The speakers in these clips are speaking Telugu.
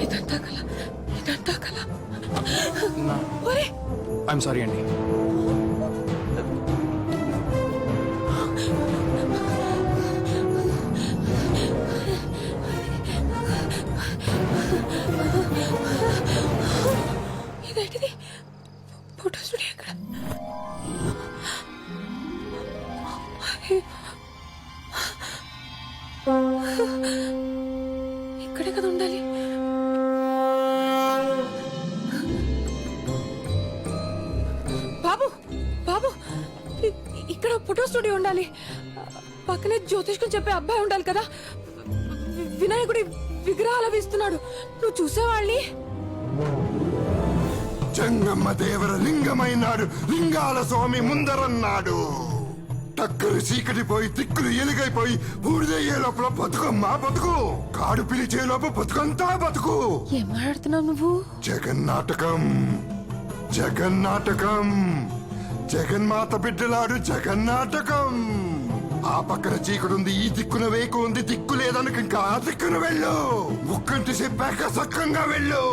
ఇదంతా కల, ఇదంతా కల. ఐఎమ్ సారీ అండి. ఇదేంటిది? ఫోటో స్టూడియో ఎక్కడ? ఇక్కడే కదా ఉండాలి. బాబు బాబు, ఇక్కడ ఫోటో స్టూడియో ఉండాలి. పక్కనే జ్యోతిష్కం చెప్పే అబ్బాయి ఉండాలి కదా. వినాయకుడి విగ్రహాలు వేస్తున్నాడు. నువ్వు చూసేవాళ్ళని. జంగమ్మ దేవర లింగమైనాడు, లింగాల స్వామి ముందరన్నాడు. టక్కరు చీకటి పోయి తిక్కులు ఎలుగైపోయి బూడిదయ్యే లోపల బతుకమ్మా బతుకు, కాడు పిలిచే లోపల బతుకంతా బతుకు. ఏం మాట్లాడుతున్నావు నువ్వు? జగన్నాటకం జగన్నాటకం, జగన్మాత బిడ్డలాడు జగన్నాటకం. ఆ పక్కన చీకటి ఈ దిక్కున వేకు ఉంది, దిక్కు లేదనుక ఇంకా ఆ దిక్కున వెళ్ళు. ముక్కంటి చెప్పాక సక్కంగా వెళ్ళు.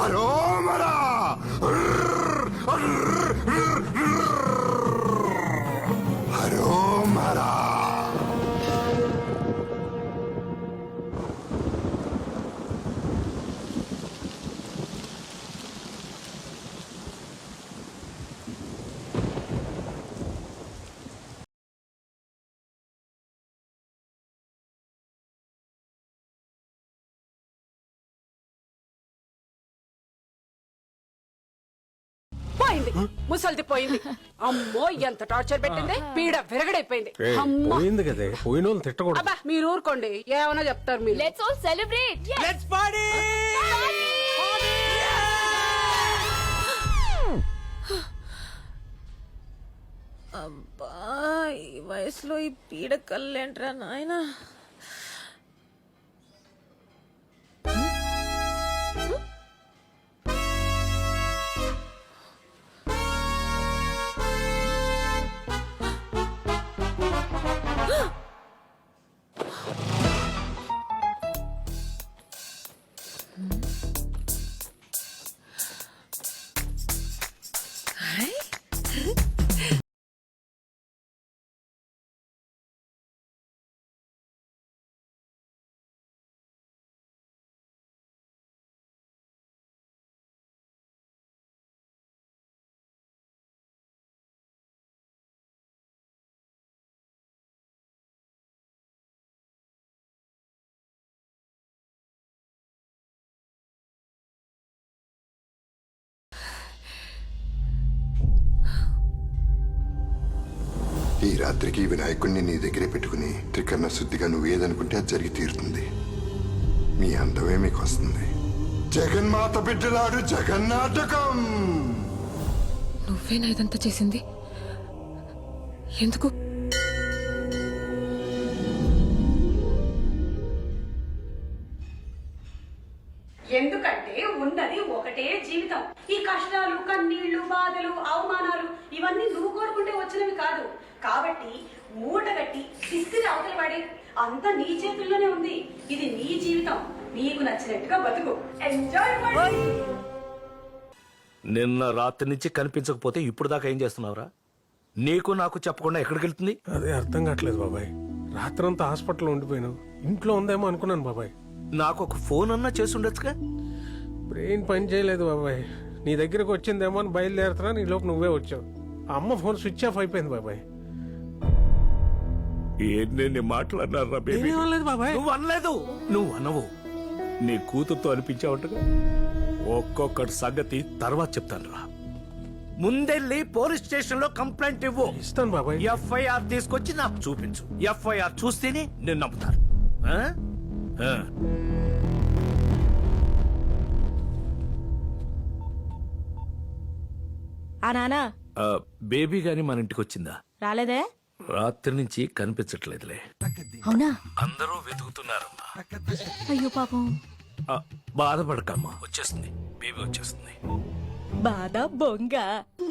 అరోమరా అరోమరా. పోయింది, ముసల్ది పోయింది. అమ్మో ఎంత టార్చర్ పెట్టింది, పీడ విరగడైపోయింది. పోయింది కదే, పోయిన వాళ్ళు తిట్టకూడదు. అబ్బా మీరు ఊరుకోండి, ఏమైనా చెప్తారు మీరు. Let's all celebrate. Let's party. అబ్బా, ఈ వయసులో ఈ పీడ కళ్ళేంట్రా నాయనా. ఈ రాత్రికి వినాయకుడిని నీ దగ్గరే పెట్టుకుని త్రికరణ శుద్ధిగా నువ్వేదనుకుంటే అది జరిగి తీరుతుంది. మీ అందమే మీకు వస్తుంది. జగన్మాత బిడ్డలాడు జగన్నాటకం. నువ్వేనా ఇదంతా చేసింది? ఎందుకు? ఎందుకంటే ఉన్నది ఒకటే జీవితం. ఈ కష్టాలు, కన్నీళ్లు, బాధలు, అవమానాలు ఇవన్నీ నువ్వు కోరుకుంటే వచ్చినవి కాదు. కాబట్టి మూటగట్టి ఇస్తిరి అవతల పడి అంతా నీ చేతుల్లోనే ఉంది. ఇది నీ జీవితం, నీకు నచ్చినట్టుగా బతుకు. ఎంజాయ్. నిన్న రాత్రి నుంచి కనిపించకపోతే ఇప్పుడు దాకా ఏం చేస్తున్నావురా? నీకు నాకు చెప్పకుండా ఎక్కడికి వెళ్తుంది? అదే అర్థం కావట్లేదు బాబాయ్. రాత్రంతా హాస్పిటల్లో ఉండిపోయాను. ఇంట్లో ఉందేమో అనుకున్నాను బాబాయ్. నాకు ఒక ఫోన్ అన్నా చేసి ఉండొచ్చుగా. బ్రెయిన్ పని చేయలేదు బాబాయ్. నీ దగ్గరకు వచ్చిందేమో అని బయలుదేరుతున్నా, నీ లోపు నువ్వే వచ్చావు. అమ్మ ఫోన్ స్విచ్ ఆఫ్ అయిపోయింది బాబాయ్. ఎన్ని మాట్లాడినారా బేబీ? నేనేం అనలేదు బాబాయ్. నువ్వు అనలేదు, నువ్వు అనవు. నీ కూతురుతో అనిపించావుంటగా. ఒక్కొక్కటి సంగతి తర్వాత చెప్తాను రా. ముందెళ్ళి పోలీస్ స్టేషన్ లో కంప్లైంట్ ఇవ్వు. ఇస్తాను బాబాయ్. ఎఫ్ఐఆర్ తీసుకొచ్చి నాకు చూపించు. ఎఫ్ఐఆర్ చూస్తేనే నేను నమ్ముతాను. ఆ? ఆ. ఆ నానా బేబీ గాని మన ఇంటికి వచ్చిందా? రాలేదే. రాత్రి నుంచి కనిపించట్లేదులే. అవునా? అందరూ వెతుకుతున్నారమ్మా. అయ్యో పాపం. బాధపడకమ్మా, వచ్చేస్తుంది, బేబీ వచ్చేస్తుంది. బాధ బొంగ.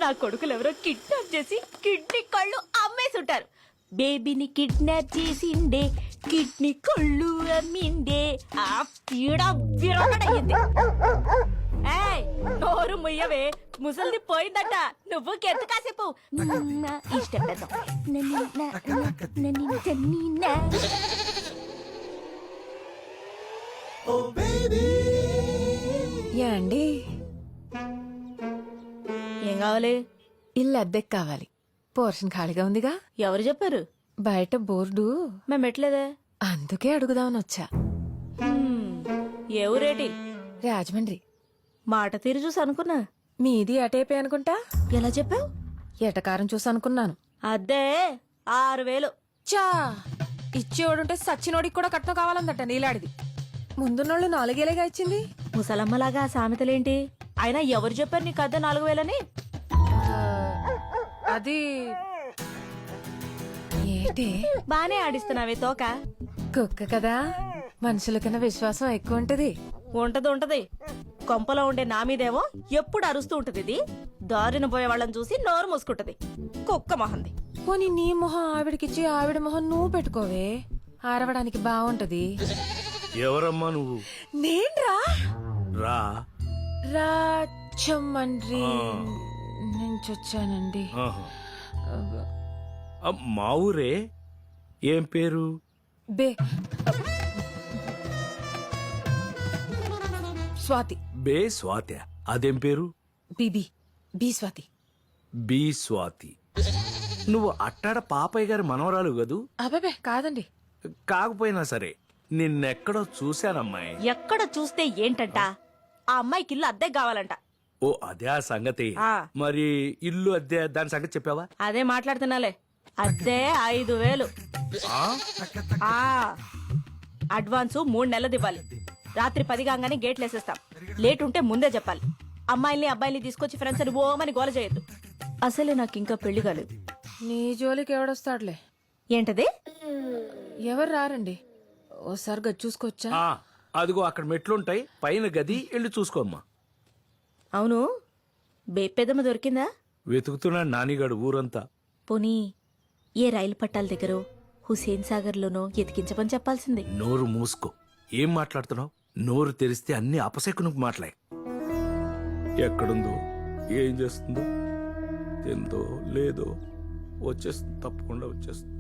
నా కొడుకులు ఎవరో కిడ్నాప్ చేసి కిడ్నీ కళ్ళు అమ్మేసుంటారు. బేబీని కిడ్నాప్ చేసిండే, కిడ్నీ కళ్ళు అమ్మిండే. ఆ పీడ విరగడయ్యింది. ఏయ్, నోరు ముయ్యవే, ముసలిది పోయిందట. నువ్వు కెంత కాసేపు ఇష్టం పెద్దాం. అండి ఏం కావాలి? ఇల్లు అద్దెకి కావాలి. పోర్షన్ ఖాళీగా ఉందిగా. ఎవరు చెప్పారు? బయట బోర్డు. మేము ఎట్లేదే. అందుకే అడుగుదామని వచ్చా. ఏ ఊరేటి? రాజమండ్రి. మాట తీరు చూసి అనుకున్నా. మీది అటేపే అనుకుంటా. ఎలా చెప్పావు? ఎటకారం చూసి అనుకున్నాను. అద్దే 6000. చా ఇచ్చేవాడుంటే సచ్చినోడికి కూడా కట్నం కావాలందట నీలాడిది. ముందున్నోళ్ళు 4,000గా ఇచ్చింది. ముసలమ్మలాగా ఆ సామెతలేంటి? అయినా ఎవరు చెప్పారు నీకు అద్దె 4000 అది ఏంటి? బానే ఆడిస్తున్నావే తోక. కుక్క కదా, మనుషుల కన్నా విశ్వాసం ఎక్కువ ఉంటది. ఉంటది. కొంపలో ఉండే నా మీదేమో ఎప్పుడు అరుస్తూ ఉంటది. ఇది దారిన పోయే వాళ్ళని చూసి నోరు మూసుకుంటది. కుక్క మొహంది. పోనీ నీ మొహం ఆవిడకిచ్చి ఆవిడ మొహం నువ్వు పెట్టుకోవే, ఆరవడానికి బాగుంటది. ఎవరమ్మా నువ్వు? నేన్రా రా. రాజమండ్రి నుంచి వచ్చానండి. ఆహా. మా ఊరే. ఏం పేరు? బే స్వాతి. బే స్వాతి. అదేం పేరు? బి స్వాతి. బి స్వాతి. నువ్వు అట్టాడ పాపయ్య గారి మనవరాలు కదూ? అబ్బాబే కాదండి. కాకపోయినా సరే నిన్నెక్కడో చూశానమ్మాయి. ఎక్కడ చూస్తే ఏంటంట? ఆ అమ్మాయికి ఇల్లు అద్దె కావాలంట. ఓ అదే ఆ సంగతి. ఆ. మరి ఇల్లు అద్దె దాని సంగతి చెప్పావా? అదే మాట్లాడుతున్నాలే. అద్దె 5000. అడ్వాన్స్ 3 నెలలు ఇవ్వాలి. రాత్రి 10 కాగానే గేట్లు వేసేస్తాం. లేట్ ఉంటే ముందే చెప్పాలి. అమ్మాయిల్ని అబ్బాయిల్ని తీసుకొచ్చి ఫ్రెండ్స్ అని ఓమని గోల చేయొద్దు. అసలే నాకు ఇంకా పెళ్లి కాలేదు. నీ జోలికి ఎవడొస్తాడులే. ఏంటది? ఎవరు రారండి. ఓసారి గది చూసుకోవచ్చా? అదిగో అక్కడ మెట్లుంటాయి, పైన గది వెళ్ళి చూసుకోమ్మా. అవును, బేపెదమ్మ దొరికిందా? వెతుకుతున్నాడు నానిగాడు ఊరంతా. పోనీ ఏ రైలు పట్టాల దగ్గర హుసేన్ సాగర్ లోనో ఎతికించమని చెప్పాల్సింది. నోరు మూసుకో. ఏం మాట్లాడుతున్నావు? నోరు తెరిస్తే అన్ని అపశకునికి మాట్లాడే. ఎక్కడుందో, ఏం చేస్తుందో, తిందో లేదో, వచ్చేస్తుంది, తప్పకుండా వచ్చేస్తుంది.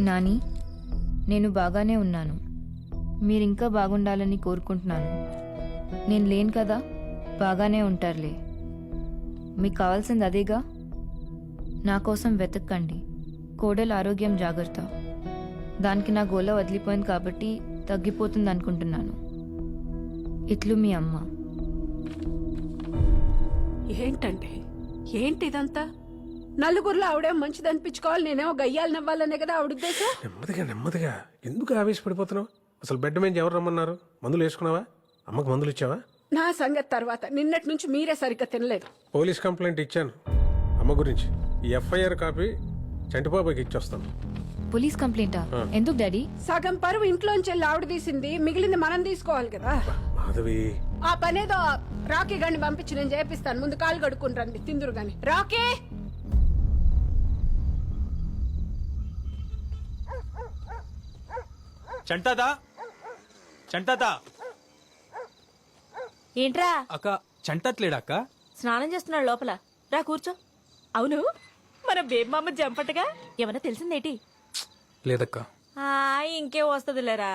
నాని, నేను బాగానే ఉన్నాను. మీరింకా బాగుండాలని కోరుకుంటున్నాను. నేను లేను కదా, బాగానే ఉంటారులే. మీకు కావాల్సింది అదేగా. నా కోసం వెతక్కండి. కోడలు ఆరోగ్యం జాగ్రత్త. దానికి నా గోల వదిలిపోయింది కాబట్టి తగ్గిపోతుంది అనుకుంటున్నాను. ఇట్లు మీ అమ్మ. ఏంటంటే ఏంటి ఇదంతా? నలుగురిలో ఆవిడేం మంచిది అనిపించుకోవాలి, నేనేమో గయ్యాలు నవ్వాలనే కదా ఆవిడ ఉద్దేశం. నెమ్మదిగా ఎందుకు ఆవేశపడిపోతున్నావు? అసలు బెడ్ మీద ఎవరు రమ్మన్నారు? మందులు వేసుకున్నావా? అమ్మకు మందులు ఇచ్చావా? నా సంగతి తర్వాత. నిన్నటి నుంచి మీరే సరిగ్గా తినలేదు. పోలీస్ కంప్లైంట్ ఇచ్చాను అమ్మ గురించి. ఈ ఎఫ్ఐఆర్ కాపీ చంటిబాబాకి ఇచ్చొస్తాను. పోలీస్ కంప్లైంటా? ఎందుకు డాడీ? సగం పరువు ఇంట్లోంచి వెళ్ళి ఆవిడ తీసింది, మిగిలింది మనం తీసుకోవాలి కదా. మాధవి, ఆ పనేదో రాకీ గండి పంపించి నేను చేపిస్తాను. ముందు కాలు కడుక్కుని రండి, తిందురు గాని. రాకీ, చంటాదా ఏంట్రా? అక్క చంటట్లేడా అక్క? స్నానం చేస్తున్నాడు లోపల. రా కూర్చో. అవును మన బేబమ్మ జంపటగా ఏమన్నా తెలిసిందేటి? లేదక్క. ఇంకేం వస్తుంది లేరా.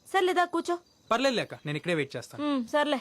సర్లేదా కూర్చో. పర్లేదు లేక నేను ఇక్కడే వెయిట్ చేస్తాను. సర్లే